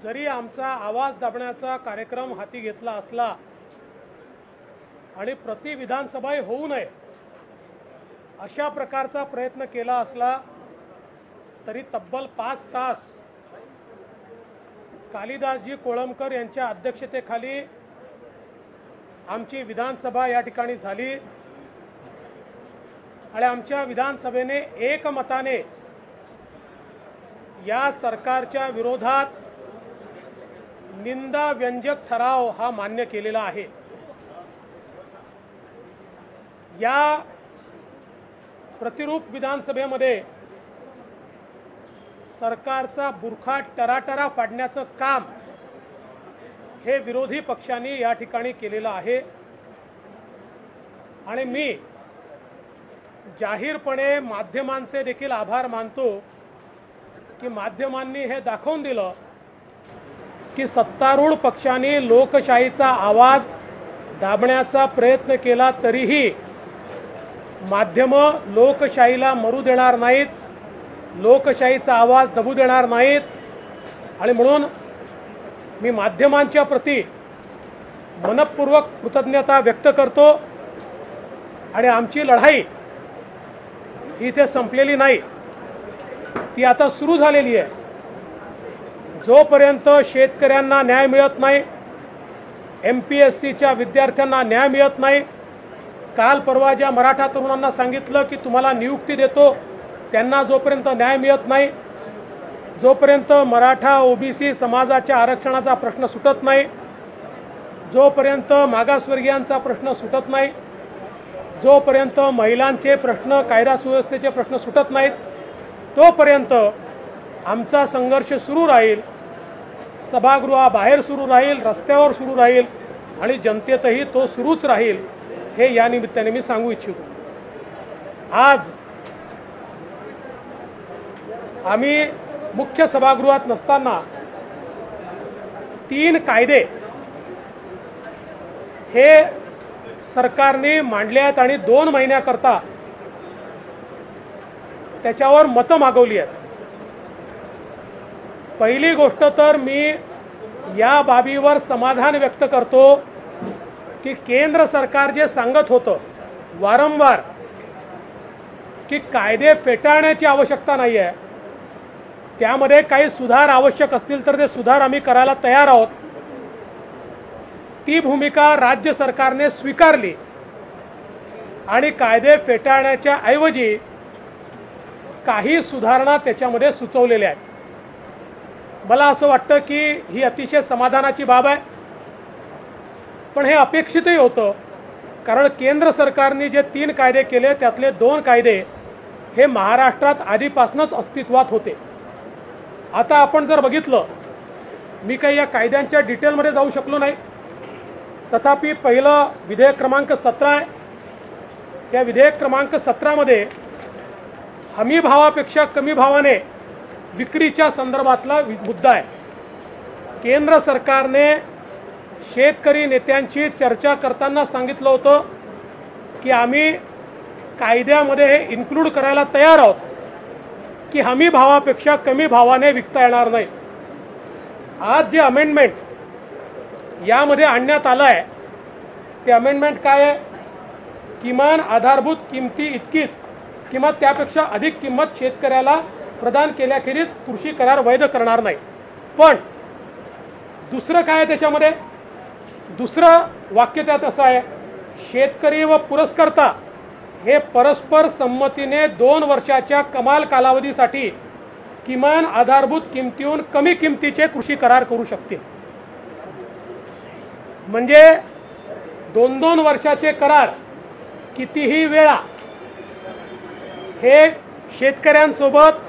जरी आमचा आवाज दाबण्याचा कार्यक्रम हाती घेतला असला आणि प्रति विधानसभा होऊ नये अशा प्रकारचा प्रयत्न केला असला तरी तब्बल 5 तास कालिदासजी कोळंबकर यांच्या अध्यक्षतेखाली आमची विधानसभा या ठिकाणी झाली आणि आमच्या विधानसभेने एकमताने या सरकारच्या विरोधात निंदा व्यंजक ठराव हा मान्य केलेला आहे। या प्रतिरूप विधानसभेमध्ये सरकारचा बुरखा टराटरा फाडण्याचं काम हे विरोधी पक्षांनी या ठिकाणी केलेलं आहे आणि मी जाहीरपणे माध्यमांचे देखील आभार मानतो की माध्यमांनी हे दाखवून दिलं की सत्तारूढ पक्षांनी लोकशाहीचा आवाज दाबण्याचा प्रयत्न केला तरीही माध्यमं लोकशाहीला मरू देणार नाहीत, लोकशाहीचा आवाज दबू देणार नाहीत आणि म्हणून मी माध्यमांच्या प्रती मनपूर्वक कृतज्ञता व्यक्त करतो आणि आमची लढाई इथे संपलेली नाही, ती आता सुरू झालेली आहे। जोपर्यंत शेतकऱ्यांना न्याय मिळत नाही, MPSCच्या विद्यार्थ्यांना न्याय मिळत नाही, काल परवा ज्या मराठा तरुणांना सांगितलं की तुम्हाला नियुक्ती देतो त्यांना जोपर्यंत न्याय मिळत नाही, जोपर्यंत मराठा OBC समाजाच्या आरक्षणाचा प्रश्न सुटत नाही, जोपर्यंत मागासवर्गीयांचा प्रश्न सुटत नाही, जोपर्यंत महिलांचे प्रश्न कायदा सुव्यवस्थेचे प्रश्न सुटत नाहीत तोपर्यंत आमचा संघर्ष सुरू राहील, सभागृहाबाहेर सुरू राहील, रस्त्यावर सुरू राहील आणि जनतेतही तो सुरूच राहील हे या निमित्ताने मी सांगू इच्छितो। आज आम्ही मुख्य सभागृहात नसताना 3 कायदे हे सरकारने मांडले आहेत आणि 2 महिन्याकरता त्याच्यावर मतं मागवली आहेत। पहिली गोष्ट तर मी या बाबीवर समाधान व्यक्त करतो की केंद्र सरकार जे सांगत होतं वारंवार की कायदे फेटाळण्याची आवश्यकता नाही आहे, त्यामध्ये काही सुधार आवश्यक असतील तर ते सुधार आम्ही करायला तयार आहोत, ती भूमिका राज्य सरकारने स्वीकारली आणि कायदे फेटाळण्याच्या ऐवजी काही सुधारणा त्याच्यामध्ये सुचवलेल्या आहेत। मला असं वाटतं की ही अतिशय समाधानाची बाब आहे, पण हे अपेक्षितही होतं कारण केंद्र सरकारने जे 3 कायदे केले त्यातले 2 कायदे हे महाराष्ट्रात आधीपासूनच अस्तित्वात होते। आता आपण जर बघितलं, मी काही या कायद्यांच्या डिटेलमध्ये जाऊ शकलो नाही, तथापि पहिलं विधेयक क्रमांक 17 आहे। त्या विधेयक क्रमांक 17 मध्ये हमी भावापेक्षा कमी भावाने विक्रीच्या संदर्भातला मुद्दा आहे। केंद्र सरकारने शेतकरी नेत्यांची चर्चा करताना सांगितलं होतं की आम्ही कायद्यामध्ये हे इन्क्लूड करायला तयार आहोत की हमी भावापेक्षा कमी भावाने विकता येणार नाही। आज जे अमेंडमेंट यामध्ये आणण्यात आलं आहे ते अमेंडमेंट काय आहे? किमान आधारभूत किमती इतकीच किंवा त्यापेक्षा अधिक किंमत शेतकऱ्याला प्रदान केल्याखेरीज कृषी करार वैध करणार नाही। पण दुसरं काय आहे त्याच्यामध्ये? दुसरं वाक्य त्यात असं आहे, शेतकरी व पुरस्कर्ता हे परस्पर संमतीने 2 वर्षाच्या कमाल कालावधीसाठी किमान आधारभूत किमतीहून कमी किमतीचे कृषी करार करू शकतील। म्हणजे 2-2 वर्षाचे करार कितीही वेळा हे शेतकऱ्यांसोबत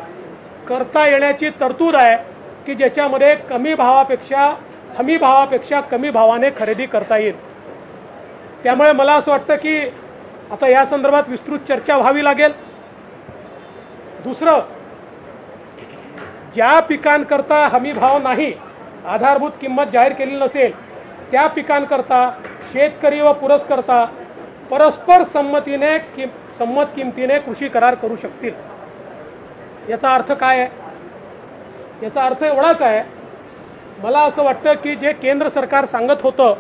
करता येण्याची तरतूद आहे की ज्याच्यामध्ये कमी भावापेक्षा हमी भावापेक्षा कमी भावाने खरेदी करता येईल। त्यामुळे मला असं वाटतं की आता या संदर्भात विस्तृत चर्चा व्हावी लागेल। दुसरं, ज्या पिकांकरता हमी भाव नाही, आधारभूत किंमत जाहीर केलेली नसेल त्या पिकांकरता शेतकरी व पुरस्कर्ता परस्पर संमतीने संमत किमतीने कृषी करार करू शकतील। याचा अर्थ काय आहे? याचा अर्थ एवढाच आहे मला असं वाटतं की जे केंद्र सरकार सांगत होतं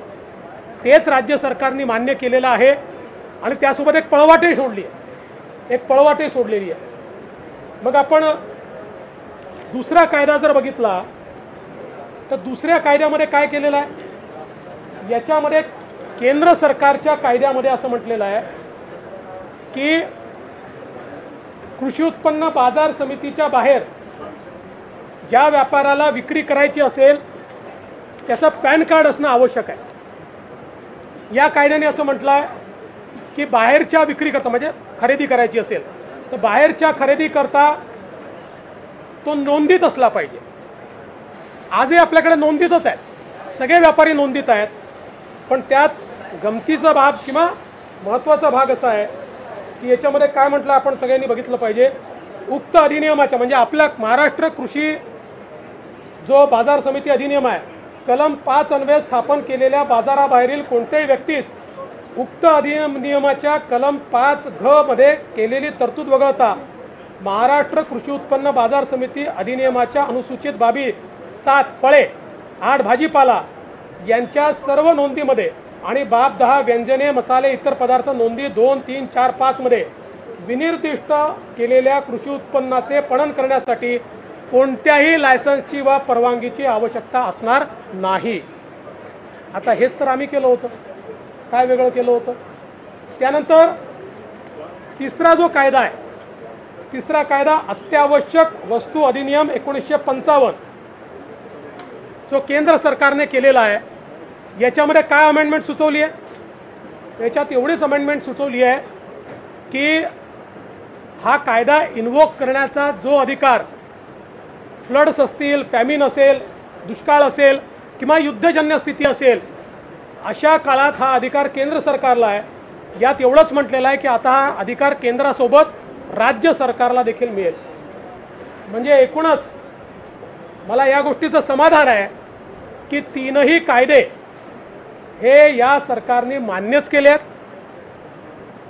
तेच राज्य सरकारने मान्य केलेलं आहे आणि त्यासोबत एक पळवाटही सोडली आहे, एक पळवाटही सोडलेली आहे. मग आपण दुसरा कायदा जर बघितला तर दुसऱ्या कायद्यामध्ये काय केलेलं आहे, याच्यामध्ये केंद्र सरकारच्या कायद्यामध्ये असं म्हटलेलं आहे की कृषी उत्पन्न बाजार समितीच्या बाहेर ज्या व्यापाराला विक्री करायची असेल त्याचं पॅन कार्ड असणं आवश्यक आहे. या कायद्याने असं म्हटलं आहे की बाहेरच्या विक्री करता म्हणजे खरेदी करायची असेल तर बाहेरच्या खरेदी करता तो नोंदीत असला पाहिजे. आजही आपल्याकडे नोंदीतच आहेत, सगळे व्यापारी नोंदीत आहेत, पण त्यात गमतीचा भाग किंवा महत्त्वाचा भाग असा आहे की याच्यामध्ये काय म्हटलं आपण सगळ्यांनी बघितलं पाहिजे. उक्त अधिनियमाच्या म्हणजे आपल्या महाराष्ट्र कृषी जो बाजार समिती अधिनियम आहे कलम 5 अन्वये स्थापन केलेल्या बाजाराबाहेरील कोणत्याही व्यक्तीस उक्त अधिनियमाच्या कलम 5 घ मध्ये केलेली तरतूद वगळता महाराष्ट्र कृषी उत्पन्न बाजार समिती अधिनियमाच्या अनुसूचित बाबी 7 फळे 8 भाजीपाला यांच्या सर्व नोंदीमध्ये आणि बाब 10 व्यंजने मसाले इतर पदार्थ नोंदी 2, 3, 4, 5 मध्ये विनिर्दिष्ट केलेल्या कृषी उत्पन्नाचे पणन करण्यासाठी कोणत्याही लायसन्सची वा परवानगीची आवश्यकता असणार नाही. आता हेच तर आम्ही केलं होतं, काय वेगळं केलं होतं. त्यानंतर तिसरा जो कायदा आहे, तिसरा कायदा अत्यावश्यक वस्तू अधिनियम 1955 जो केंद्र सरकारने केलेला आहे, याच्यामध्ये काय अमेंडमेंट सुचवली आहे, याच्यात एवढीच अमेंडमेंट सुचवली आहे की हा कायदा इन्व्होक करण्याचा जो अधिकार फ्लड्स असतील, फॅमिन असेल, दुष्काळ असेल किंवा युद्धजन्य स्थिती असेल अशा काळात हा अधिकार केंद्र सरकारला आहे. यात एवढंच म्हटलेलं आहे की आता हा अधिकार केंद्रासोबत राज्य सरकारला देखील मिळेल. म्हणजे एकूणच मला या गोष्टीचं समाधान आहे की तीनही कायदे हे या सरकारने मान्यच केले आहेत.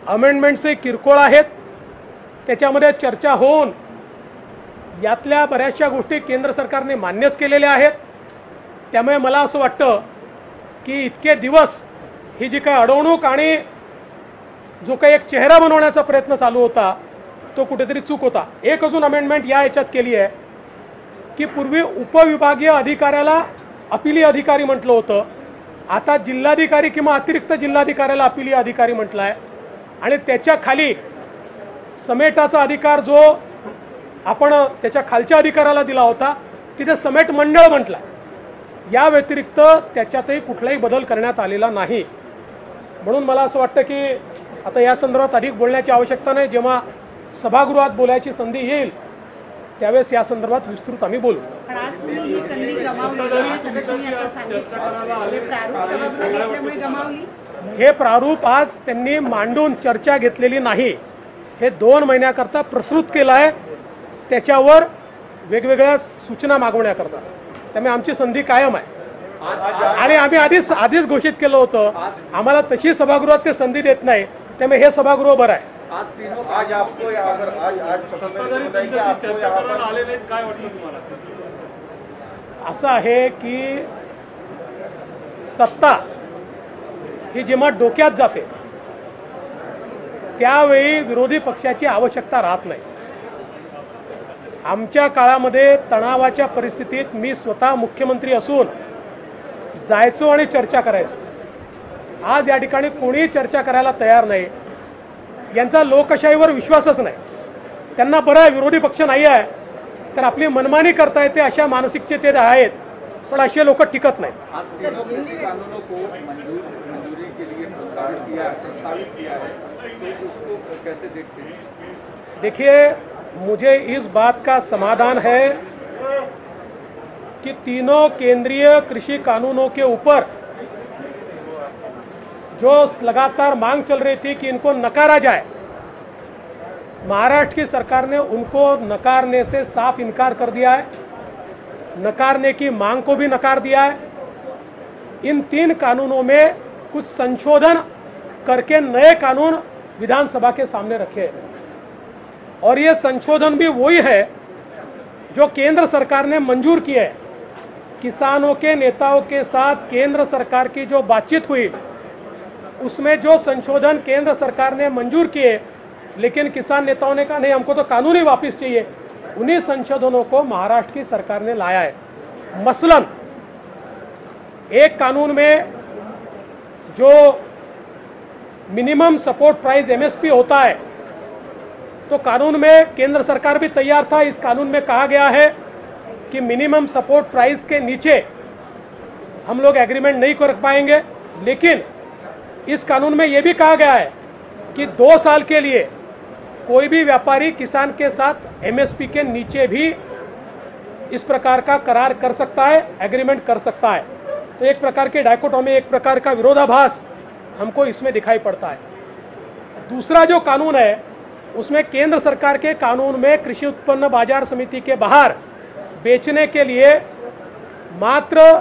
अमेंडमेंट्सही किरकोळ आहेत, त्याच्यामध्ये चर्चा होऊन यातल्या बऱ्याचशा गोष्टी केंद्र सरकारने मान्यच केलेल्या आहेत. त्यामुळे मला असं वाटतं की इतके दिवस ही जी काही अडवणूक आणि जो काही एक चेहरा बनवण्याचा प्रयत्न चालू होता तो कुठेतरी चूक होता. एक अजून अमेंडमेंट या याच्यात केली आहे की पूर्वी उपविभागीय अधिकाऱ्याला अपिली अधिकारी म्हटलं होतं, आता जिल्हाधिकारी किंवा अतिरिक्त जिल्हाधिकाऱ्याला अपिली अधिकारी म्हटलं आहे आणि त्याच्या खाली समेटाचा अधिकार जो आपण त्याच्या खालच्या अधिकाऱ्याला दिला होता तिथे समेट मंडळ म्हटलं. या व्यतिरिक्त त्याच्यातही कुठलाही बदल करण्यात आलेला नाही. म्हणून मला असं वाटतं की आता या संदर्भात अधिक बोलण्याची आवश्यकता नाही. जेव्हा सभागृहात बोलायची संधी येईल त्यावेळेस या संदर्भात विस्तृत आम्ही बोलू. हे प्रारूप आज त्यांनी मांडून चर्चा घेतलेली नाही, हे 2 महिन्याकरता प्रस्तुत केलं आहे, त्याच्यावर वेगवेगळ्या सूचना मागवण्याकरता. त्यामुळे आमची संधी कायम आहे आणि आम्ही आधीच घोषित केलं होतं आम्हाला तशी सभागृहात ते संधी देत नाही, त्यामुळे हे सभागृह बरं आहे. असं आहे की सत्ता ही जेव्हा डोक्यात जाते त्यावेळी विरोधी पक्षाची आवश्यकता राहत नाही. आमच्या काळामध्ये तणावाच्या परिस्थितीत मी स्वतः मुख्यमंत्री असून जायचो आणि चर्चा करायचो. आज या ठिकाणी कोणीही चर्चा करायला तयार नाही. यांचा लोकशाहीवर विश्वासच नाही. त्यांना बरं आहे विरोधी पक्ष नाही आहे तर आपली मनमानी करता येते अशा मानसिकतेत आहेत, पण असे लोक टिकत नाहीत. देखिए, मुझे इस बात का समाधान है कि तीनों केंद्रीय कृषि कानूनों के ऊपर जो लगातार मांग चल रही थी कि इनको नकारा जाए, महाराष्ट्र की सरकार ने उनको नकारने से साफ इनकार कर दिया है, नकारने की मांग को भी नकार दिया है. इन 3 कानूनों में कुछ संशोधन करके नए कानून विधानसभा के सामने रखे हैं और ये संशोधन भी वही है जो केंद्र सरकार ने मंजूर किए हैं. किसानों के नेताओं के साथ केंद्र सरकार की जो बातचीत हुई उसमें जो संशोधन केंद्र सरकार ने मंजूर किए, लेकिन किसान नेताओं ने कहा नहीं, हमको तो कानून ही वापस चाहिए। उन्हीं संशोधनों को महाराष्ट्र की सरकार ने लाया है। मसलन एक कानून में जो मिनिमम सपोर्ट प्राइस एमएसपी होता है, तो कानून में केंद्र सरकार भी तैयार था। इस कानून में कहा गया है कि मिनिमम सपोर्ट प्राइस के नीचे हम लोग एग्रीमेंट नहीं कर पाएंगे, लेकिन इस कानून में यह भी कहा गया है कि 2 साल के लिए कोई भी व्यापारी किसान के साथ एमएसपी के नीचे भी इस प्रकार का करार कर सकता है, एग्रीमेंट कर सकता है। तो एक प्रकार के डायकोटोमी, एक प्रकार का विरोधाभास हमको इसमें दिखाई पड़ता है। दूसरा जो कानून है उसमें केंद्र सरकार के कानून में कृषि उत्पन्न बाजार समिति के बाहर बेचने के लिए मात्र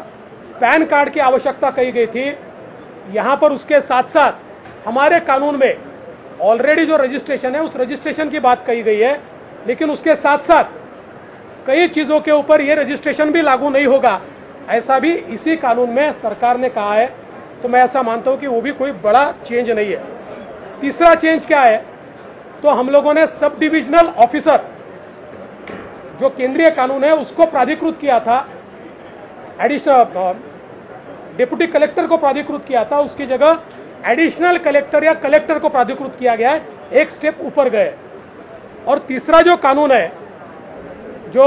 पैन कार्ड की आवश्यकता कही गई थी। यहाँ पर उसके साथ साथ हमारे कानून में ऑलरेडी जो रजिस्ट्रेशन है उस रजिस्ट्रेशन की बात कही गई है, लेकिन उसके साथ साथ कई चीज़ों के ऊपर ये रजिस्ट्रेशन भी लागू नहीं होगा, ऐसा भी इसी कानून में सरकार ने कहा है। तो मैं ऐसा मानता हूँ कि वो भी कोई बड़ा चेंज नहीं है। तीसरा चेंज क्या है, तो हम लोगों ने सब डिविजनल ऑफिसर जो केंद्रीय कानून है उसको प्राधिकृत किया था, एडिशनल डिप्टी कलेक्टर को प्राधिकृत किया था, उसकी जगह एडिशनल कलेक्टर या कलेक्टर को प्राधिकृत किया गया है, एक स्टेप ऊपर गए। और तीसरा जो कानून है जो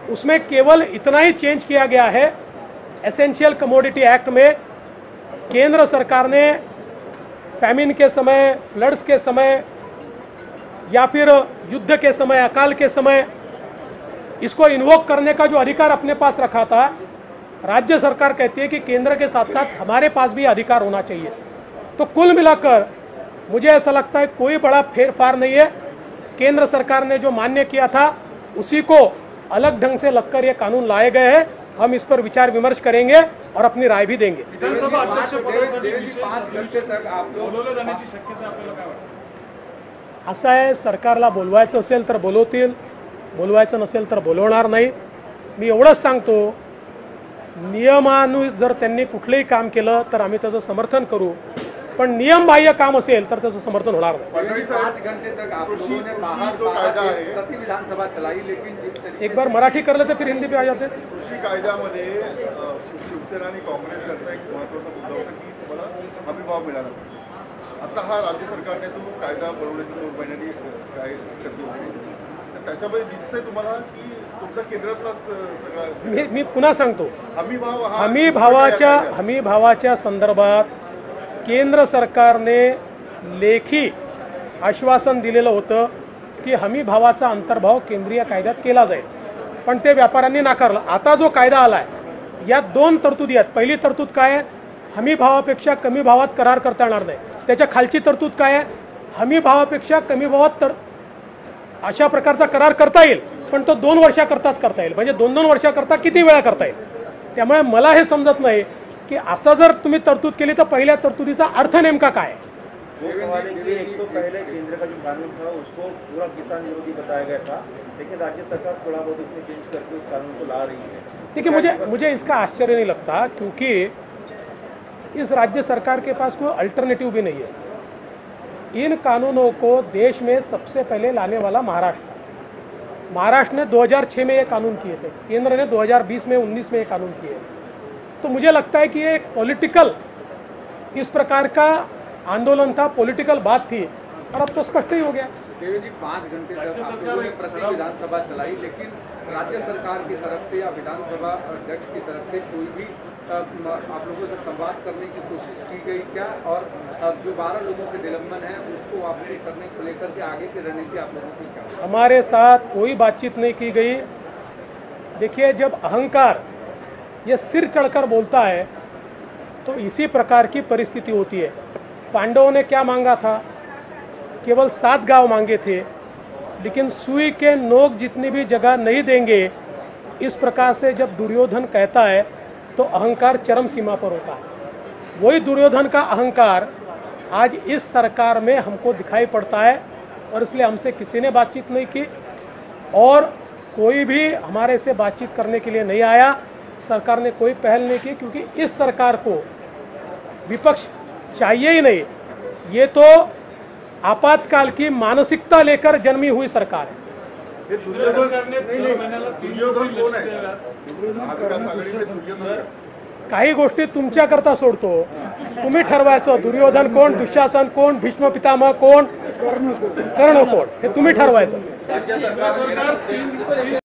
उसमें केवल इतना ही चेंज किया गया है, एसेंशियल कमोडिटी एक्ट में केंद्र सरकार ने फैमिन के समय, फ्लड्स के समय या फिर युद्ध के समय, अकाल के समय इसको इन्वोक करने का जो अधिकार अपने पास रखा था, राज्य सरकार कहती है कि केंद्र के साथ साथ हमारे पास भी अधिकार होना चाहिए। तो कुल मिलाकर मुझे ऐसा लगता है कोई बड़ा फेरफार नहीं है। केंद्र सरकार ने जो मान्य किया था उसी को अलग ढंग से लगकर ये कानून लाए गए हैं। हम इस पर विचार विमर्श करेंगे और अपनी राय भी देंगे। विधानसभा अध्यक्ष पदासाठी 5 घंटे तक बोलवलं जाण्याची शक्यता आपल्याला काय वाटतं? असं आहे, सरकारला बोलवायचं असेल तर बोलवतील, बोलवायचं नसेल तर बोलवणार नाही। मी एवढंच सांगतो, नियमानुसार जर त्यांनी कुठलंही काम केलं तर आम्ही त्याचं समर्थन करू, पण नियमबाह्य काम असेल तर त्याचं समर्थन होणार नाही। 5 घंटे तक आप लोगों ने बाहर प्रति विधानसभा चलाई, लेकिन जिस तरीके एक बार मराठी कर लेते फिर हिंदी पे आ जाते। कृषी कायद्यामध्ये शिवसेना आणि काँग्रेस यांचा एक महत्त्वाचा मुद्दा होता की तुम्हाला हमीभाव मिळाला। आता हा राज्य सरकारने तो कायदा बनवण्याच्या 2 महिन्यांनी काय करते होते, तर त्याच्यामध्ये दिसतंय तुम्हाला की तुमचा केंद्रातलाच सगळा। मी पुन्हा सांगतो, हमीभाव हमीभावाच्या संदर्भात केंद्र सरकारने लेखी आश्वासन दिलेलं होतं की हमी भावाचा अंतर्भाव केंद्रीय कायद्यात केला जाईल, पण ते व्यापाऱ्यांनी नाकारलं। आता जो कायदा आलाय यात 2 तरतुदी आहेत। पहिली तरतूद काय आहे, हमी भावापेक्षा कमी भावात करार करता येणार नाही। त्याच्या खालची तरतूद काय आहे, हमी भावापेक्षा कमी भावात तर अशा प्रकारचा करार करता येईल, पण तो 2 वर्षाकरताच करता येईल। म्हणजे 2-2 वर्षाकरता किती वेळा करता येईल। त्यामुळे मला हे समजत नाही कि असं जर तुम्ही तरतूद केली तर पहिल्या तरतुदीचा अर्थ नेमका काय है। एक तो पहले केंद्र का जो कानून था उसको पूरा किसान विरोधी बताया गया था, लेकिन राज्य सरकार थोड़ा बहुत उसमें चेंज करके उस कानून को ला रही है। देखिए, मुझे इसका आश्चर्य नहीं लगता, क्योंकि इस राज्य सरकार के पास कोई अल्टरनेटिव भी नहीं है। इन कानूनों को देश में सबसे पहले लाने वाला महाराष्ट्र ने 2006 में ये कानून किए थे, केंद्र ने 2020 में 19 में ये कानून किए। तो मुझे लगता है कि ये एक पॉलिटिकल इस प्रकार का आंदोलन था, पॉलिटिकल बात थी, और अब तो स्पष्ट ही हो गया। देवेंद्र जी 5 घंटे तक आप लोगों ने प्रति विधानसभा चलाई, लेकिन राज्य सरकार की तरफ से या विधानसभा अध्यक्ष की तरफ से कोई भी आप लोगों से संवाद करने की कोशिश की गई क्या? और जो 12 लोगों के निलंबन है उसको वापसी करने को लेकर के आगे की रणनीति आप लोगों की क्या? हमारे साथ कोई बातचीत नहीं की गई। देखिए, जब अहंकार ये सिर चढ़कर बोलता है तो इसी प्रकार की परिस्थिति होती है। पांडवों ने क्या मांगा था, केवल 7 गांव मांगे थे, लेकिन सुई के नोक जितनी भी जगह नहीं देंगे, इस प्रकार से जब दुर्योधन कहता है तो अहंकार चरम सीमा पर होता है। वही दुर्योधन का अहंकार आज इस सरकार में हमको दिखाई पड़ता है, और इसलिए हमसे किसी ने बातचीत नहीं की। और कोई भी हमारे से बातचीत करने के लिए नहीं आया। सरकार ने कोई पहल नहीं की, क्योंकि इस सरकार को विपक्ष चाहिए ही नहीं। ये तो आपातकाल की मानसिकता लेकर जन्मी हुई सरकार है। हे दुर्योधन दुर्योधन कोण आहे? महाविकास आघाडीचे दुर्योधन काही गोष्टी तुमच्याकरता सोडतो, तुम्ही ठरवायचं दुर्योधन कोण, दुःशासन कोण, भीष्म पितामह कोण, कर्ण कोण, हे तुम्ही ठरवायचं। राज्य सरकार